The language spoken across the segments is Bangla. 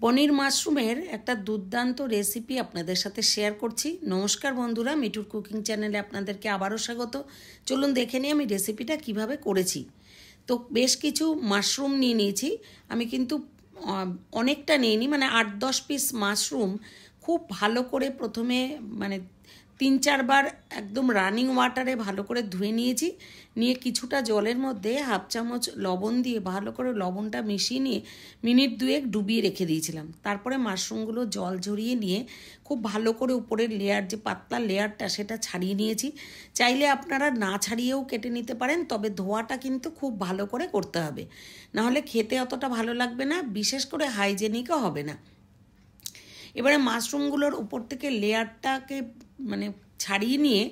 পনির মাশরুমের একটা দুর্দান্ত রেসিপি আপনাদের সাথে শেয়ার করছি। নমস্কার বন্ধুরা, মিঠুর কুকিং চ্যানেলে আপনাদেরকে আবারও স্বাগত। চলুন দেখে নিই আমি রেসিপিটা কিভাবে করেছি। তো বেশ কিছু মাশরুম নিয়ে নিয়েছি আমি, কিন্তু অনেকটা নিইনি, মানে 8-10 পিস মাশরুম খুব ভালো করে প্রথমে 3-4 বার একদম রানিং ওয়াটারে ভালো করে ধুয়ে নিয়েছি। নিয়ে কিছুটা জলের মধ্যে 1/2 চামচ লবণ দিয়ে ভালো করে লবণটা মিশিয়ে নিয়ে মিনিট 2 ডুবিয়ে রেখে দিয়েছিলাম। তারপরে মাশরুমগুলো জল ঝরিয়ে নিয়ে খুব ভালো করে উপরের লেয়ার, যে পাতলা লেয়ারটা, সেটা ছাড়িয়ে নিয়েছি। চাইলে আপনারা না ছাড়িয়েও কেটে নিতে পারেন, তবে ধোয়াটা কিন্তু খুব ভালো করে করতে হবে, নাহলে খেতে অতটা ভালো লাগবে না, বিশেষ করে হাইজেনিকও হবে না। এবারে মাশরুমগুলোর উপর থেকে লেয়ারটাকে ছাড়িয়ে নিয়ে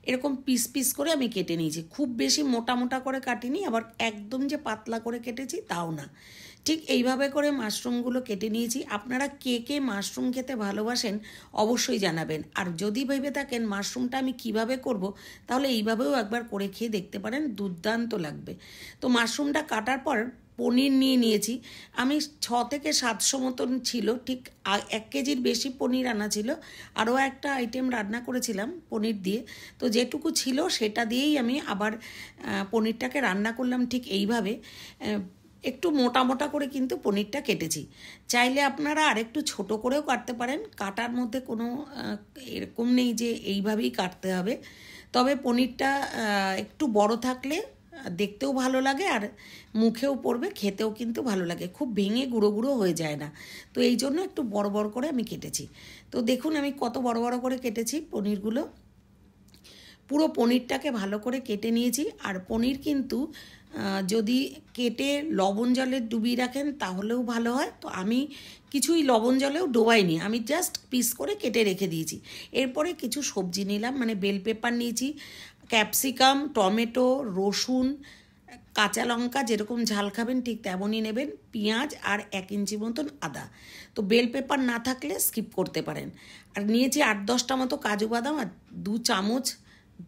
এরকম পিস পিস করে আমি কেটে নিয়েছি। খুব বেশি মোটা মোটা করে কাটিনি, আবার একদম যে পাতলা করে কেটেছি তাও না। ঠিক এইভাবে করে মাশরুমগুলো কেটে নিয়েছি। আপনারা কে কে মাশরুম খেতে ভালোবাসেন অবশ্যই জানাবেন। আর যদি ভেবে থাকেন মাশরুমটা আমি কিভাবে করব, তাহলে এইভাবেও একবার করে খেয়ে দেখতে পারেন, দুর্দান্ত লাগবে। তো মাশরুমটা কাটার পর পনির নিয়ে নিয়েছি আমি। 600 থেকে 700 মতন ছিল, ঠিক 1 কেজির বেশি পনির আনা ছিল। আরও একটা আইটেম রান্না করেছিলাম পনির দিয়ে, তো যেটুকু ছিল সেটা দিয়েই আমি আবার পনিরটাকে রান্না করলাম। ঠিক এইভাবে একটু মোটা মোটা করে কিন্তু পনিরটা কেটেছি। চাইলে আপনারা আরেকটু ছোট করেও কাটতে পারেন, কাটার মধ্যে কোনো এরকম নেই যে এইভাবেই কাটতে হবে। তবে পনিরটা একটু বড় থাকলে দেখতেও ভালো লাগে, আর মুখেও পড়বে, খেতেও কিন্তু ভালো লাগে, খুব ভেঙে গুঁড়ো গুঁড়ো হয়ে যায় না। তো এই জন্য একটু বড় বড় করে আমি কেটেছি। তো দেখুন আমি কত বড় বড় করে কেটেছি পনিরগুলো। পুরো পনিরটাকে ভালো করে কেটে নিয়েছি। আর পনির কিন্তু যদি কেটে লবণ জলে ডুবিয়ে রাখেন তাহলেও ভালো হয়। তো আমি কিছুই লবণ জলেও ডোবাইনি, আমি জাস্ট পিস করে কেটে রেখে দিয়েছি। এরপরে কিছু সবজি নিলাম, বেল পেপার নিয়েছি, ক্যাপসিকাম, টমেটো, রসুন, কাঁচা লঙ্কা, যেরকম ঝাল খাবেন ঠিক তেমনই নেবেন, পেঁয়াজ আর 1 ইঞ্চি মতন আদা। তো বেল পেপার না থাকলে স্কিপ করতে পারেন। আর নিয়েছি 8-10টা মতো কাজু বাদাম, আর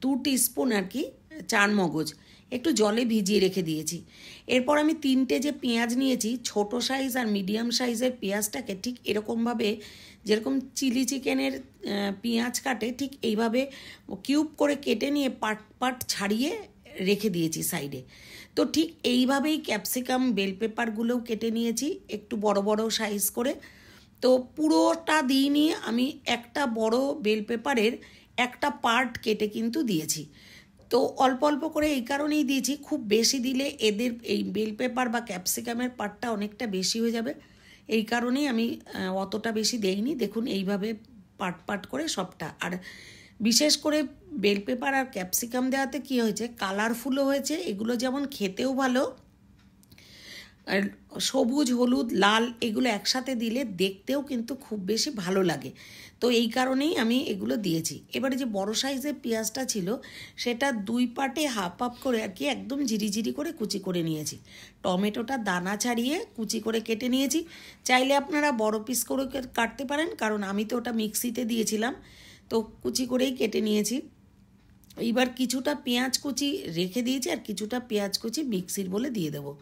2 টিস্পুন আর কি চারমগজ, একটু জলে ভিজিয়ে রেখে দিয়েছি। এরপর আমি 3টে যে পেঁয়াজ নিয়েছি, ছোট সাইজ আর মিডিয়াম সাইজের পেঁয়াজটাকে ঠিক এরকমভাবে, যেরকম চিলি চিকেনের পেঁয়াজ কাটে ঠিক এইভাবে কিউব করে কেটে নিয়ে পাট পাট ছাড়িয়ে রেখে দিয়েছি সাইডে। তো ঠিক এইভাবেই ক্যাপসিকাম, বেল পেপারগুলোও কেটে নিয়েছি একটু বড় বড় সাইজ করে। তো পুরোটা দিইনি আমি, একটা বড় বেল পেপারের একটা পার্ট কেটে কিন্তু দিয়েছি। তো অল্প অল্প করে এই কারণেই দিয়েছি, খুব বেশি দিলে এদের এই বেল পেপার বা ক্যাপসিকামের পার্টটা অনেকটা বেশি হয়ে যাবে, এই কারণেই আমি অতটা বেশি দেইনি। দেখুন এইভাবে পার্ট পার্ট করে সবটা। আর বিশেষ করে বেল পেপার আর ক্যাপসিকাম দেওয়াতে কী হয়েছে, কালারফুলও হয়েছে, এগুলো যেমন খেতেও ভালো, আর সবুজ, হলুদ, লাল এগুলো একসাথে দিলে দেখতেও কিন্তু খুব বেশি ভালো লাগে। তো এই কারণেই আমি এগুলো দিয়েছি। এবারে যে বড় সাইজের পেঁয়াজটা ছিল সেটা 2 পার্টে হাফ হাফ করে আর কি একদম ঝিরিঝিরি করে কুচি করে নিয়েছি। টমেটোটা দানা ছাড়িয়ে কুচি করে কেটে নিয়েছি। চাইলে আপনারা বড় পিস করে কাটতে পারেন, কারণ আমি তো ওটা মিক্সিতে দিয়েছিলাম, তো কুচি করেই কেটে নিয়েছি। এইবার কিছুটা পেঁয়াজ কুচি রেখে দিয়েছি, আর কিছুটা পেঁয়াজ কুচি মিক্সির বলে দিয়ে দেবো।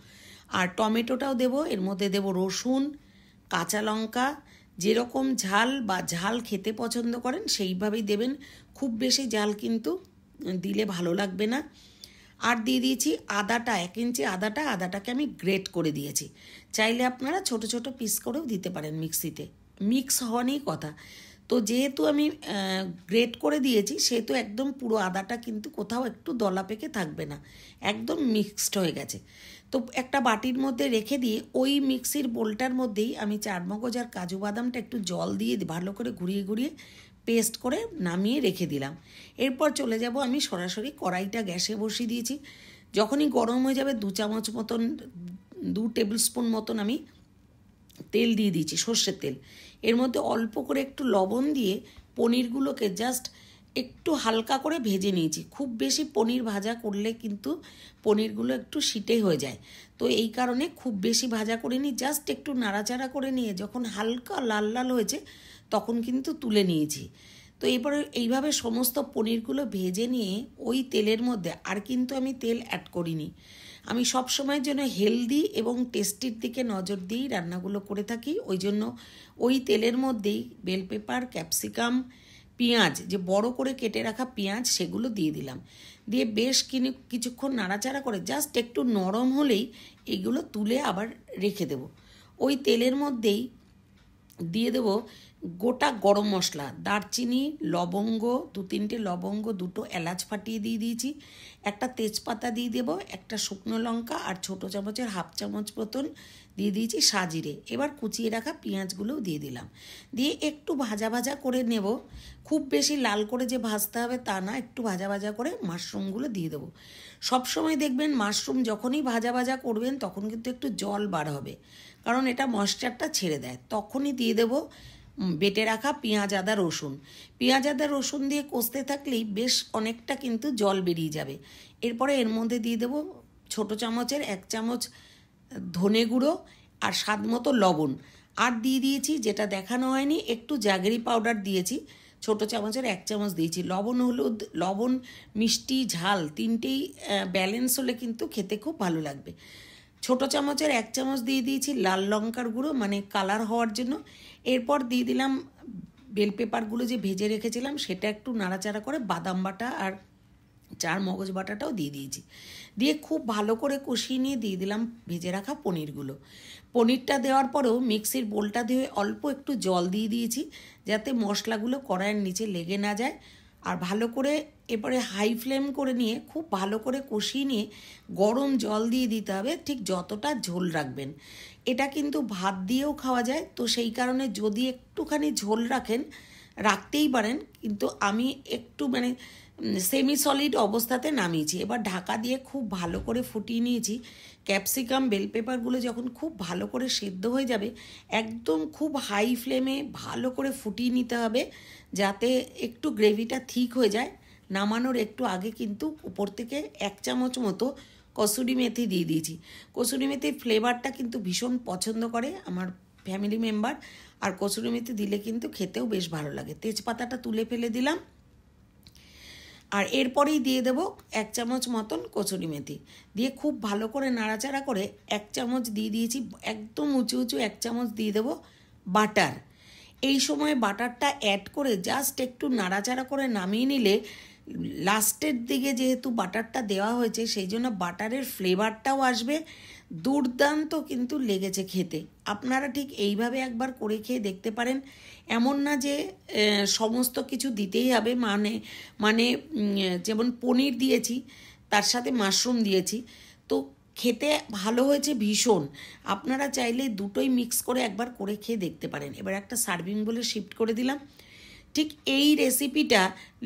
আর টমেটোটাও দেবো, এর মধ্যে দেবো রসুন, কাঁচা লঙ্কা, যেরকম ঝাল খেতে পছন্দ করেন সেইভাবেই দেবেন, খুব বেশি ঝাল কিন্তু দিলে ভালো লাগবে না। আর দিয়ে দিয়েছি আদাটা, 1 ইঞ্চি আদাটাকে আমি গ্রেট করে দিয়েছি। চাইলে আপনারা ছোট ছোট পিস করেও দিতে পারেন মিক্সিতে, মিক্স হওয়া নিয়েই কথা। তো যেহেতু আমি গ্রেট করে দিয়েছি, সেহেতু একদম পুরো আদাটা কিন্তু কোথাও একটু দলা পেকে থাকবে না, একদম মিক্সড হয়ে গেছে। তো একটা বাটির মধ্যে রেখে দিয়ে ওই মিক্সির বোলটার মধ্যেই আমি চারমগজ আর কাজু বাদামটা একটু জল দিয়ে ভালো করে ঘুরিয়ে ঘুরিয়ে পেস্ট করে নামিয়ে রেখে দিলাম। এরপর চলে যাব আমি সরাসরি, কড়াইটা গ্যাসে বসিয়ে দিয়েছি। যখনই গরম হয়ে যাবে 2 চামচ মতন, 2 টেবিল স্পুন মতন আমি তেল দিয়ে দিয়েছি, সর্ষের তেল। এর মধ্যে অল্প করে একটু লবণ দিয়ে পনিরগুলোকে জাস্ট একটু হালকা করে ভেজে নিয়েছি। খুব বেশি পনির ভাজা করলে কিন্তু পনিরগুলো একটু সিটে হয়ে যায়, তো এই কারণে খুব বেশি ভাজা করিনি, জাস্ট একটু নাড়াচাড়া করে নিয়ে যখন হালকা লাল লাল হয়েছে তখন কিন্তু তুলে নিয়েছি। তো এবারে এইভাবে সমস্ত পনিরগুলো ভেজে নিয়ে ওই তেলের মধ্যে, আর কিন্তু আমি তেল অ্যাড করিনি, আমি সব সময়ের জন্য হেলদি এবং টেস্টির দিকে নজর দিয়েই রান্নাগুলো করে থাকি। ওই জন্য ওই তেলের মধ্যেই বেল পেপার, ক্যাপসিকাম, পেঁয়াজ, যে বড় করে কেটে রাখা পেঁয়াজ সেগুলো দিয়ে দিলাম। দিয়ে বেশ কিছুক্ষণ নাড়াচাড়া করে জাস্ট একটু নরম হলেই এগুলো তুলে আবার রেখে দেব। ওই তেলের মধ্যেই দিয়ে দেব গোটা গরম মশলা, দারচিনি, লবঙ্গ, 2-3টে লবঙ্গ, 2টো এলাচ ফাটিয়ে দিয়ে দিয়েছি, একটা তেজপাতা দিয়ে দেব, একটা শুকনো লঙ্কা আর ছোটো চামচের 1/2 চামচ মতন দিয়ে দিয়েছি সাজিরে। এবার কুচিয়ে রাখা পেঁয়াজগুলোও দিয়ে দিলাম। দিয়ে একটু ভাজা ভাজা করে নেব, খুব বেশি লাল করে যে ভাজতে হবে তা না, একটু ভাজা ভাজা করে মাশরুমগুলো দিয়ে দেবো। সবসময় দেখবেন মাশরুম যখনই ভাজা ভাজা করবেন তখন কিন্তু একটু জল বার হবে, কারণ এটা ময়েশ্চারটা ছেড়ে দেয়। তখনই দিয়ে দেবো বেটে রাখা পেঁয়াজ, আদা, রসুন। পেঁয়াজ, আদা, রসুন দিয়ে কষতে থাকলেই বেশ অনেকটা কিন্তু জল বেরিয়ে যাবে। এরপরে এর মধ্যে দিয়ে দেবো ছোটো চামচের 1 চামচ ধনে গুঁড়ো আর স্বাদ মতো লবণ। আর দিয়ে দিয়েছি, যেটা দেখানো হয়নি, একটু জাগরি পাউডার দিয়েছি, ছোটো চামচের 1 চামচ দিয়েছি। লবণ, হলুদ, লবণ, মিষ্টি, ঝাল 3টেই ব্যালেন্স হলে কিন্তু খেতে খুব ভালো লাগবে। ছোটো চামচের 1 চামচ দিয়ে দিয়েছি লাল লঙ্কার গুঁড়ো, মানে কালার হওয়ার জন্য। এরপর দিয়ে দিলাম বেল পেপারগুলো যে ভেজে রেখেছিলাম, সেটা একটু নাড়াচাড়া করে বাদাম বাটা আর চার মগজ বাটাটাও দিয়ে দিয়েছি। দিয়ে খুব ভালো করে কষিয়ে নিয়ে দিয়ে দিলাম ভেজে রাখা পনিরগুলো। পনিরটা দেওয়ার পরেও মিক্সির বোলটা দিয়ে অল্প একটু জল দিয়ে দিয়েছি, যাতে মশলাগুলো কড়াইয়ের নিচে লেগে না যায়। আর ভালো করে এরপরে হাই ফ্লেম করে নিয়ে খুব ভালো করে কষিয়ে নিয়ে গরম জল দিয়ে দিতে হবে, ঠিক যতটা ঝোল রাখবেন। এটা কিন্তু ভাত দিয়েও খাওয়া যায়, তো সেই কারণে যদি একটুখানি ঝোল রাখতেই পারেন, কিন্তু আমি একটু মানে সেমি সলিড অবস্থাতে নামিয়েছি। এবার ঢাকা দিয়ে খুব ভালো করে ফুটিয়ে নিয়েছি। ক্যাপসিকাম, বেল পেপারগুলো যখন খুব ভালো করে সেদ্ধ হয়ে যাবে, একদম খুব হাই ফ্লেমে ভালো করে ফুটিয়ে নিতে হবে, যাতে একটু গ্রেভিটা ঠিক হয়ে যায়। নামানোর একটু আগে কিন্তু উপর থেকে 1 চামচ মতো কসুরি মেথি দিয়ে দিয়েছি। কসুরি মেথির ফ্লেভারটা কিন্তু ভীষণ পছন্দ করে আমার ফ্যামিলি মেম্বার, আর কসুরি মেথি দিলে কিন্তু খেতেও বেশ ভালো লাগে। তেজপাতাটা তুলে ফেলে দিলাম, আর এরপরেই দিয়ে দেব 1 চামচ মতন কসুরি মেথি। দিয়ে খুব ভালো করে নাড়াচাড়া করে 1 চামচ দিয়ে দিয়েছি, একদম উঁচু 1 চামচ দিয়ে দেব বাটার। এই সময় বাটারটা অ্যাড করে জাস্ট একটু নাড়াচাড়া করে নামিয়ে নিলে, লাস্টের দিকে যেহেতু বাটারটা দেওয়া হয়েছে সেই জন্য বাটারের ফ্লেভারটাও আসবে, দুর্দান্ত কিন্তু লেগেছে খেতে। আপনারা ঠিক এইভাবে একবার করে খেয়ে দেখতে পারেন। এমন না যে সমস্ত কিছু দিতেই হবে, মানে যেমন পনির দিয়েছি তার সাথে মাশরুম দিয়েছি, তো খেতে ভালো হয়েছে ভীষণ। আপনারা চাইলে দুটোই মিক্স করে একবার করে খেয়ে দেখতে পারেন। এবার একটা সার্ভিং বলে শিফট করে দিলাম। ঠিক এই রেসিপিটা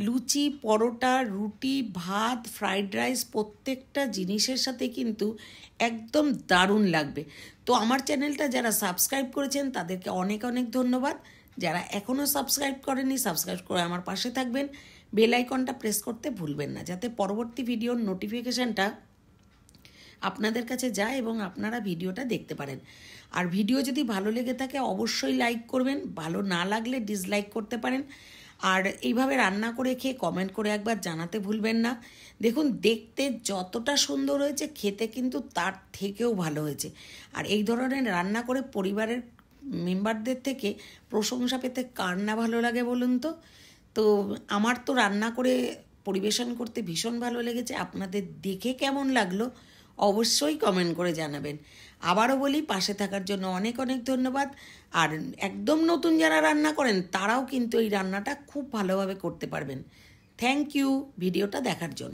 লুচি, পরোটা, রুটি, ভাত, ফ্রাইড রাইস প্রত্যেকটা জিনিসের সাথে কিন্তু একদম দারুণ লাগবে। তো আমার চ্যানেলটা যারা সাবস্ক্রাইব করেছেন তাদেরকে অনেক অনেক ধন্যবাদ। যারা এখনও সাবস্ক্রাইব করেনি, সাবস্ক্রাইব করে আমার পাশে থাকবেন। বেল আইকনটা প্রেস করতে ভুলবেন না, যাতে পরবর্তী ভিডিওর নোটিফিকেশানটা আপনাদের কাছে যায় এবং আপনারা ভিডিওটা দেখতে পারেন। আর ভিডিও যদি ভালো লেগে থাকে অবশ্যই লাইক করবেন, ভালো না লাগলে ডিসলাইক করতে পারেন। আর এইভাবে রান্না করে খেয়ে কমেন্ট করে একবার জানাতে ভুলবেন না। দেখুন, দেখতে যতটা সুন্দর হয়েছে খেতে কিন্তু তার থেকেও ভালো হয়েছে। আর এই ধরনের রান্না করে পরিবারের মেম্বারদের থেকে প্রশংসা পেতে কার না ভালো লাগে বলুন তো। তো আমার তো রান্না করে পরিবেশন করতে ভীষণ ভালো লেগেছে। আপনাদের দেখে কেমন লাগলো অবশ্যই কমেন্ট করে জানাবেন। আবারও বলি, পাশে থাকার জন্য অনেক অনেক ধন্যবাদ। আর একদম নতুন যারা রান্না করেন তারাও কিন্তু এই রান্নাটা খুব ভালোভাবে করতে পারবেন। থ্যাংক ইউ ভিডিওটা দেখার জন্য।